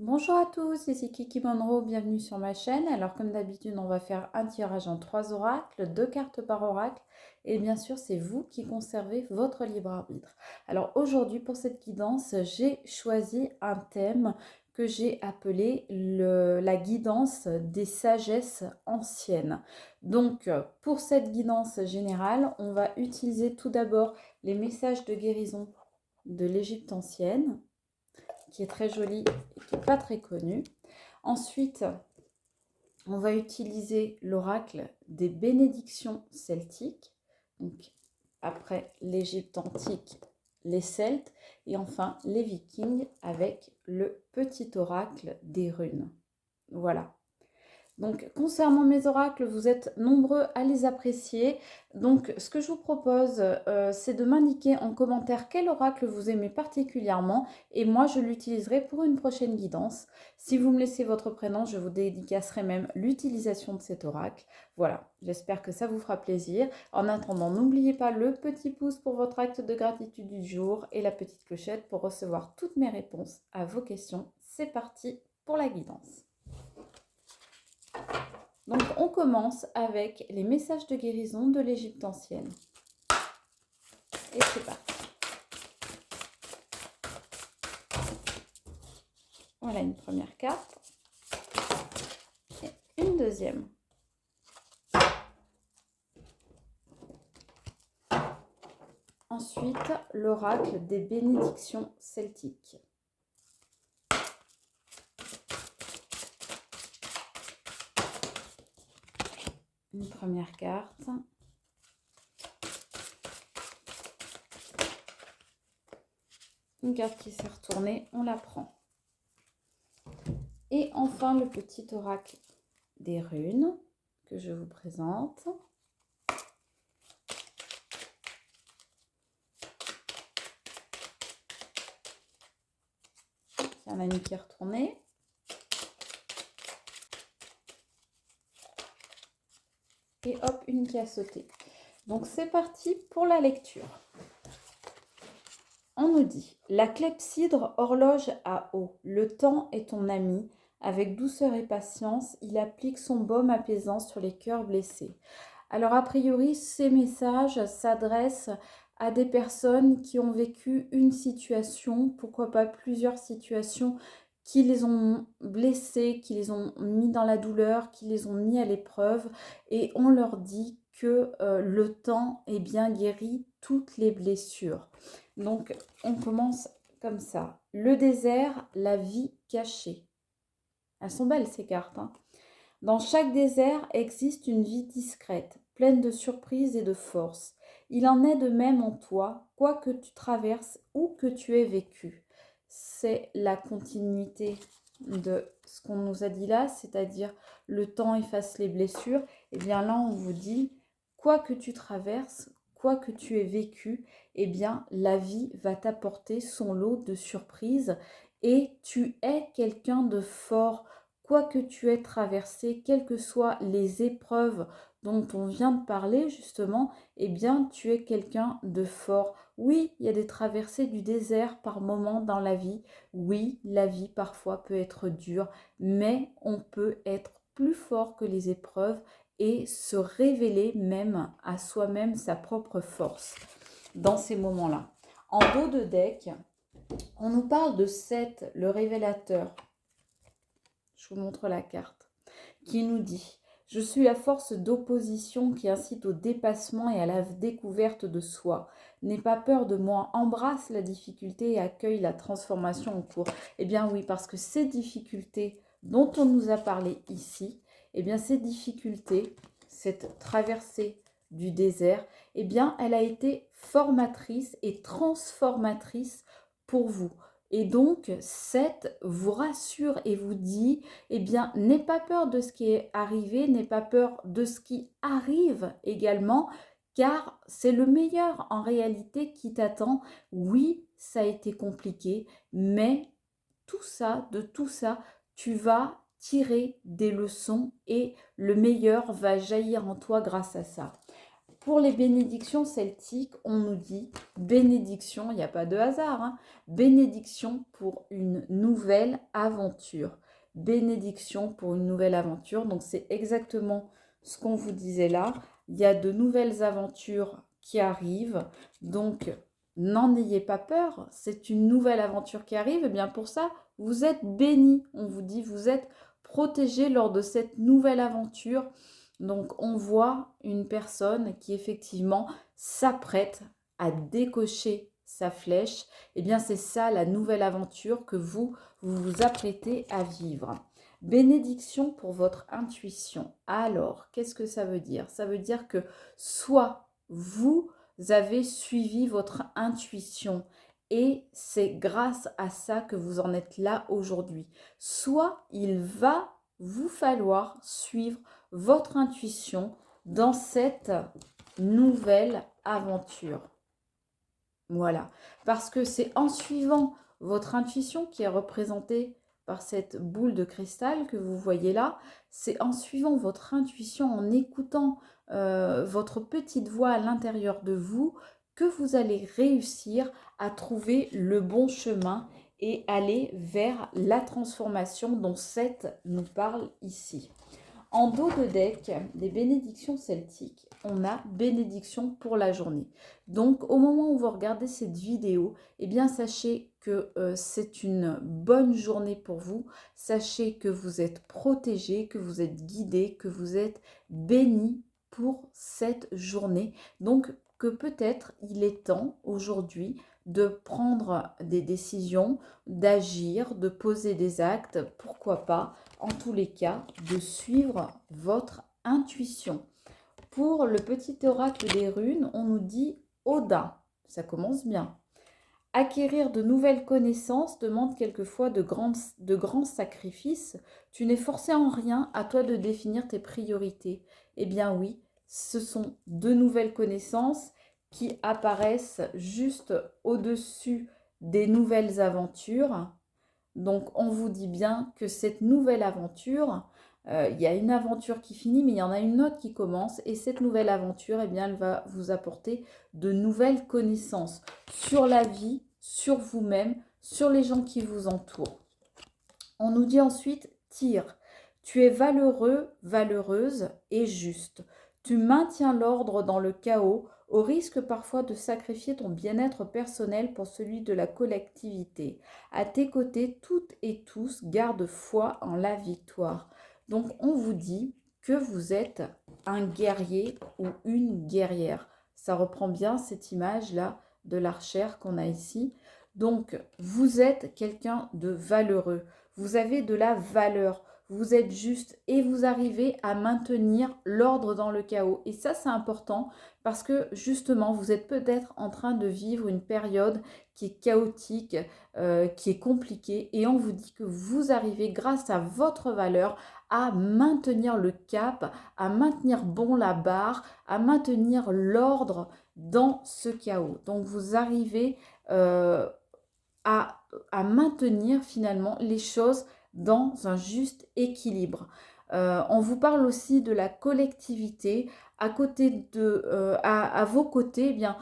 Bonjour à tous, ici Kiki Monroe, bienvenue sur ma chaîne. Alors comme d'habitude, on va faire un tirage en 3 oracles, 2 cartes par oracle. Et bien sûr, c'est vous qui conservez votre libre arbitre. Alors aujourd'hui, pour cette guidance, j'ai choisi un thème que j'ai appelé la guidance des sagesses anciennes. Donc pour cette guidance générale, on va utiliser tout d'abord les messages de guérison de l'Égypte ancienne, qui est très joli et qui n'est pas très connu. Ensuite, on va utiliser l'oracle des bénédictions celtiques. Donc, après l'Égypte antique, les Celtes. Et enfin, les Vikings avec le petit oracle des runes. Voilà. Donc, concernant mes oracles, vous êtes nombreux à les apprécier. Donc, ce que je vous propose, c'est de m'indiquer en commentaire quel oracle vous aimez particulièrement. Et moi, je l'utiliserai pour une prochaine guidance. Si vous me laissez votre prénom, je vous dédicacerai même l'utilisation de cet oracle. Voilà, j'espère que ça vous fera plaisir. En attendant, n'oubliez pas le petit pouce pour votre acte de gratitude du jour et la petite clochette pour recevoir toutes mes réponses à vos questions. C'est parti pour la guidance. Donc, on commence avec les messages de guérison de l'Égypte ancienne. Et c'est parti. Voilà une première carte. Et une deuxième. Ensuite, l'oracle des bénédictions celtiques. Une première carte. Une carte qui s'est retournée, on la prend. Et enfin, le petit oracle des runes que je vous présente. Il y en a une qui est retournée. Et hop, une qui a sauté. Donc c'est parti pour la lecture. On nous dit, la clepsydre horloge à eau, le temps est ton ami, avec douceur et patience, il applique son baume apaisant sur les cœurs blessés. Alors a priori, ces messages s'adressent à des personnes qui ont vécu une situation, pourquoi pas plusieurs situations, qui les ont blessés, qui les ont mis dans la douleur, qui les ont mis à l'épreuve, et on leur dit que le temps est bien guéri toutes les blessures. Donc, on commence comme ça. Le désert, la vie cachée. Elles sont belles ces cartes, hein. Dans chaque désert existe une vie discrète, pleine de surprises et de force. Il en est de même en toi, quoi que tu traverses ou que tu aies vécu. C'est la continuité de ce qu'on nous a dit là, c'est-à-dire le temps efface les blessures. Et bien là, on vous dit, quoi que tu traverses, quoi que tu aies vécu, eh bien la vie va t'apporter son lot de surprises et tu es quelqu'un de fort. Quoi que tu aies traversé, quelles que soient les épreuves dont on vient de parler justement, eh bien tu es quelqu'un de fort. Oui, il y a des traversées du désert par moments dans la vie. Oui, la vie parfois peut être dure, mais on peut être plus fort que les épreuves et se révéler même à soi-même sa propre force dans ces moments-là. En dos de deck, on nous parle de Seth, le révélateur. Je vous montre la carte qui nous dit « Je suis la force d'opposition qui incite au dépassement et à la découverte de soi. N'aie pas peur de moi, embrasse la difficulté et accueille la transformation en cours. » Eh bien oui, parce que ces difficultés dont on nous a parlé ici, eh bien ces difficultés, cette traversée du désert, eh bien elle a été formatrice et transformatrice pour vous. Et donc, Seth vous rassure et vous dit, eh bien, n'aie pas peur de ce qui est arrivé, n'aie pas peur de ce qui arrive également, car c'est le meilleur en réalité qui t'attend. Oui, ça a été compliqué, mais tout ça, de tout ça, tu vas tirer des leçons et le meilleur va jaillir en toi grâce à ça. pour les bénédictions celtiques, on nous dit bénédiction, il n'y a pas de hasard, hein, bénédiction pour une nouvelle aventure. Bénédiction pour une nouvelle aventure. Donc, c'est exactement ce qu'on vous disait là. Il y a de nouvelles aventures qui arrivent. Donc, n'en ayez pas peur. C'est une nouvelle aventure qui arrive. Et bien, pour ça, vous êtes bénis. On vous dit, vous êtes protégés lors de cette nouvelle aventure. Donc, on voit une personne qui, effectivement, s'apprête à décocher sa flèche. Eh bien, c'est ça la nouvelle aventure que vous vous apprêtez à vivre. Bénédiction pour votre intuition. Alors, qu'est-ce que ça veut dire? Ça veut dire que soit vous avez suivi votre intuition et c'est grâce à ça que vous en êtes là aujourd'hui. Soit il va vous falloir suivre votre intuition dans cette nouvelle aventure. Voilà, parce que c'est en suivant votre intuition qui est représentée par cette boule de cristal que vous voyez là, c'est en suivant votre intuition, en écoutant votre petite voix à l'intérieur de vous, que vous allez réussir à trouver le bon chemin et aller vers la transformation dont Seth nous parle ici. En dos de deck des bénédictions celtiques, on a bénédiction pour la journée. Donc au moment où vous regardez cette vidéo, eh bien sachez que c'est une bonne journée pour vous. Sachez que vous êtes protégés, que vous êtes guidés, que vous êtes bénis pour cette journée. Donc que peut-être il est temps aujourd'hui de prendre des décisions, d'agir, de poser des actes, pourquoi pas, en tous les cas, de suivre votre intuition. Pour le petit oracle des runes, on nous dit Odin. Ça commence bien. Acquérir de nouvelles connaissances demande quelquefois de grands sacrifices. Tu n'es forcé en rien, à toi de définir tes priorités. Eh bien oui, ce sont de nouvelles connaissances qui apparaissent juste au-dessus des nouvelles aventures. Donc, on vous dit bien que cette nouvelle aventure, il y a une aventure qui finit, mais il y en a une autre qui commence. Et cette nouvelle aventure, eh bien, elle va vous apporter de nouvelles connaissances sur la vie, sur vous-même, sur les gens qui vous entourent. On nous dit ensuite, tire. Tu es valeureux, valeureuse et juste. Tu maintiens l'ordre dans le chaos, au risque parfois de sacrifier ton bien-être personnel pour celui de la collectivité. À tes côtés, toutes et tous gardent foi en la victoire. Donc on vous dit que vous êtes un guerrier ou une guerrière. Ça reprend bien cette image-là de l'archère qu'on a ici. Donc vous êtes quelqu'un de valeureux. Vous avez de la valeur. Vous êtes juste et vous arrivez à maintenir l'ordre dans le chaos. Et ça, c'est important parce que justement, vous êtes peut-être en train de vivre une période qui est chaotique, qui est compliquée. Et on vous dit que vous arrivez, grâce à votre valeur, à maintenir le cap, à maintenir bon la barre, à maintenir l'ordre dans ce chaos. Donc, vous arrivez à maintenir finalement les choses dans un juste équilibre. On vous parle aussi de la collectivité. À côté de, à vos côtés, eh bien,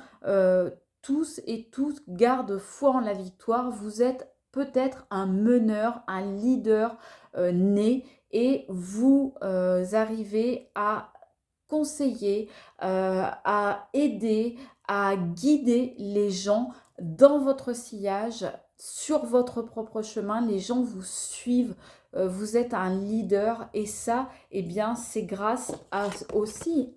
tous et toutes gardent foi en la victoire. Vous êtes peut-être un meneur, un leader né et vous arrivez à conseiller, à aider, à guider les gens dans votre sillage, sur votre propre chemin. Les gens vous suivent, vous êtes un leader et ça, eh bien, c'est grâce aussi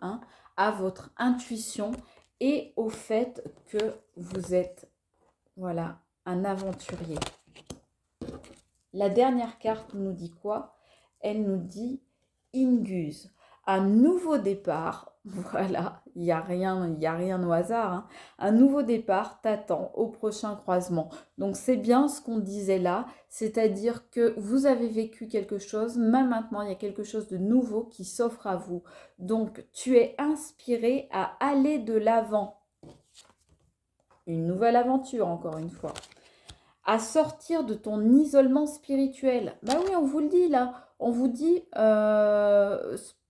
à votre intuition et au fait que vous êtes, voilà, un aventurier. La dernière carte nous dit quoi? Elle nous dit Inguse. Un nouveau départ, voilà, il n'y a rien au hasard, hein. Un nouveau départ t'attend au prochain croisement. Donc c'est bien ce qu'on disait là, c'est-à-dire que vous avez vécu quelque chose, mais maintenant il y a quelque chose de nouveau qui s'offre à vous. Donc tu es inspiré à aller de l'avant. Une nouvelle aventure encore une fois. À sortir de ton isolement spirituel. Bah oui, on vous le dit là. On vous dit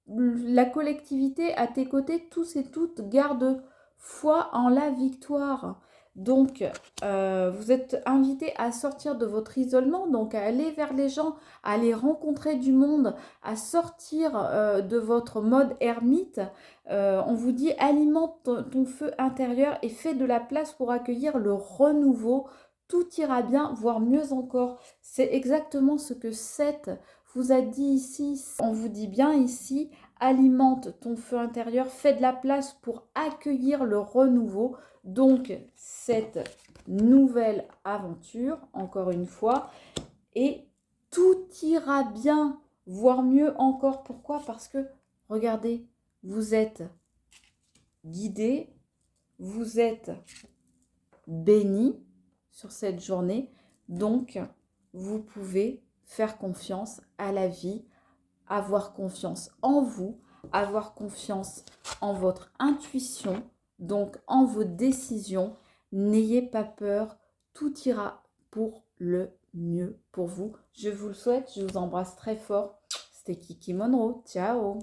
la collectivité à tes côtés, tous et toutes, gardent foi en la victoire. Donc, vous êtes invités à sortir de votre isolement, donc à aller vers les gens, à aller rencontrer du monde, à sortir de votre mode ermite. On vous dit alimente ton feu intérieur et fais de la place pour accueillir le renouveau. Tout ira bien, voire mieux encore. C'est exactement ce que Seth vous a dit ici. On vous dit bien ici, alimente ton feu intérieur, fais de la place pour accueillir le renouveau. Donc, cette nouvelle aventure, encore une fois, et tout ira bien, voire mieux encore. Pourquoi? Parce que, regardez, vous êtes guidé, vous êtes béni sur cette journée, donc vous pouvez faire confiance à la vie, avoir confiance en vous, avoir confiance en votre intuition, donc en vos décisions. N'ayez pas peur, tout ira pour le mieux pour vous. Je vous le souhaite, je vous embrasse très fort. C'était Kiki Monroe. Ciao!